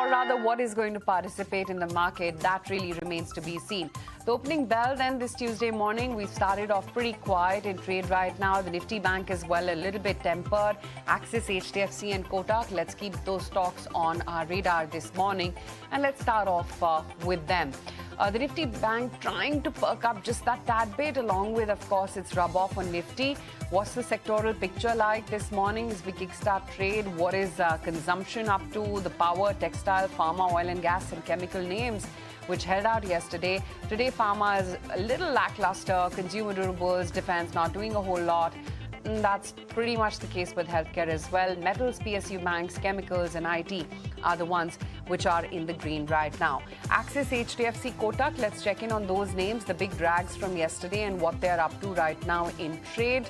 or rather what is going to participate in the market, that really remains to be seen. The opening bell then this Tuesday morning, we started off pretty quiet in trade right now. The Nifty Bank as well, a little bit tempered. Axis, HDFC and Kotak, let's keep those stocks on our radar this morning. And let's start off with them. The Nifty Bank trying to perk up just that tad bit, along with, of course, its rub-off on Nifty. What's the sectoral picture like this morning as we kickstart trade? What is consumption up to? The power, textile, pharma, oil and gas and chemical names which held out yesterday. Today, pharma is a little lackluster. Consumer durables, defense not doing a whole lot. That's pretty much the case with healthcare as well. Metals, PSU banks, chemicals and IT are the ones which are in the green right now. Axis, HDFC, Kotak, let's check in on those names, the big drags from yesterday and what they're up to right now in trade.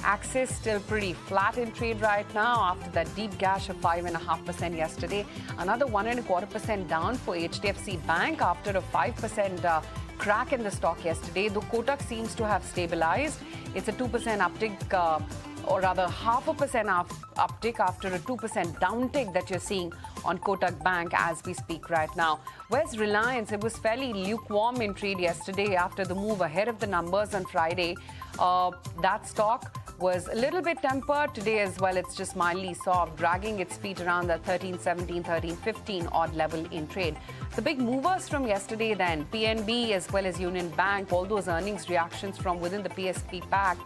Axis still pretty flat in trade right now after that deep gash of 5.5% yesterday. Another 1.25% down for HDFC Bank after a 5% crack in the stock yesterday, though Kotak seems to have stabilized. It's a 2% uptick, or rather 0.5% uptick after a 2% downtick that you're seeing on Kotak Bank as we speak right now. Where's Reliance? It was fairly lukewarm in trade yesterday after the move ahead of the numbers on Friday. That stock was a little bit tempered today as well. It's just mildly soft, dragging its feet around the 13.17, 13.15 odd level in trade. The big movers from yesterday then, PNB as well as Union Bank, all those earnings reactions from within the PSP pack.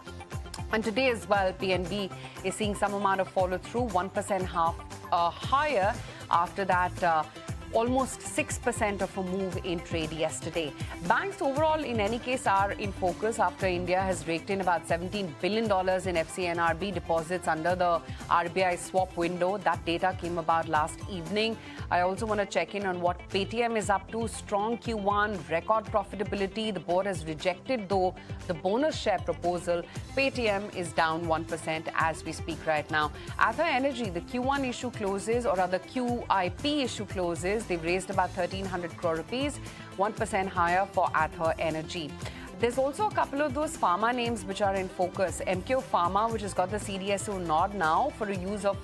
And today as well, PNB is seeing some amount of follow through, 1% higher after that almost 6% of a move in trade yesterday. Banks overall, in any case, are in focus after India has raked in about $17 billion in FCNRB deposits under the RBI swap window. That data came about last evening. I also want to check in on what Paytm is up to. Strong Q1, record profitability. The board has rejected, though, the bonus share proposal. Paytm is down 1% as we speak right now. Ather Energy, the Q1 issue closes, or rather QIP issue closes. They've raised about 1,300 crore rupees, 1% higher for Ather Energy. There's also a couple of those pharma names which are in focus. MQ Pharma, which has got the CDSO nod now for the use of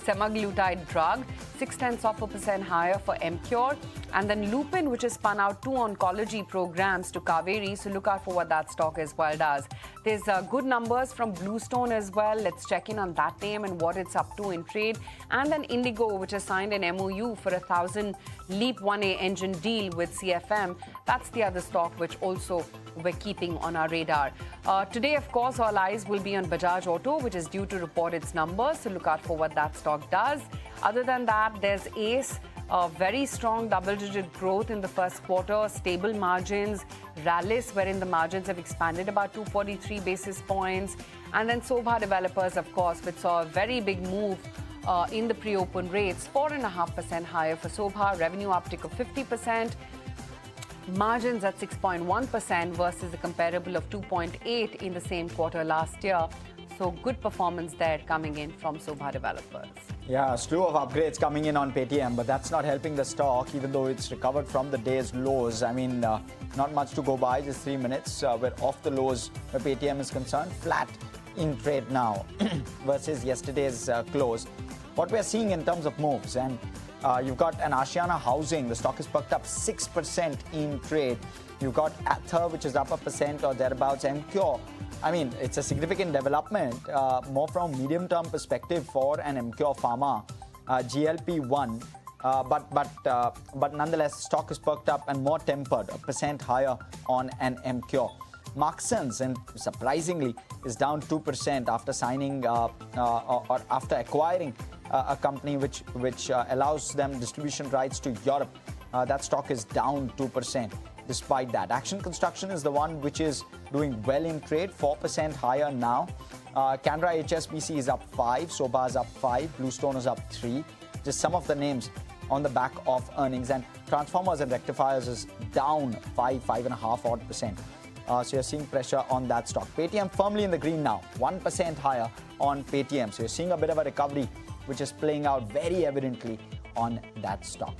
semaglutide drug, 0.6% higher for MCure. And then Lupin, which has spun out 2 oncology programs to Kaveri, so look out for what that stock as well does. There's good numbers from Bluestone as well. Let's check in on that name and what it's up to in trade. And then Indigo, which has signed an MOU for 1,000 LEAP 1A engine deal with CFM. That's the other stock which also we're keeping on our radar. Today, of course, all eyes will be on Bajaj Auto, which is due to report its numbers, so look out for what that stock does. Other than that, there's Ace, very strong double-digit growth in the first quarter, stable margins. Rallis, wherein the margins have expanded about 243 basis points. And then Sobha Developers, of course, which saw a very big move in the pre-open rates, 4.5% higher for Sobha, revenue uptick of 50%. Margins at 6.1% versus a comparable of 2.8 in the same quarter last year. So good performance there coming in from Sobha Developers. Yeah, a slew of upgrades coming in on Paytm, but that's not helping the stock, even though it's recovered from the day's lows. I mean, not much to go by, just 3 minutes. We're off the lows where Paytm is concerned, flat in trade now versus yesterday's close. What we're seeing in terms of moves, and you've got an Ashiana Housing, the stock is perked up 6% in trade. You've got Ather, which is up 1% or thereabouts, MCure. I mean, it's a significant development, more from medium-term perspective for an MCure Pharma, GLP-1. But nonetheless, stock is perked up and more tempered, 1% higher on an MCure. Marksons, and surprisingly, is down 2% after signing or after acquiring a company which allows them distribution rights to Europe. That stock is down 2%. Despite that, Action Construction is the one which is doing well in trade, 4% higher now. Canara HSBC is up 5, Sobha is up 5, Bluestone is up 3. Just some of the names on the back of earnings, and Transformers and Rectifiers is down 5.5 odd percent. So you're seeing pressure on that stock. Paytm firmly in the green now, 1% higher on Paytm. So you're seeing a bit of a recovery which is playing out very evidently on that stock.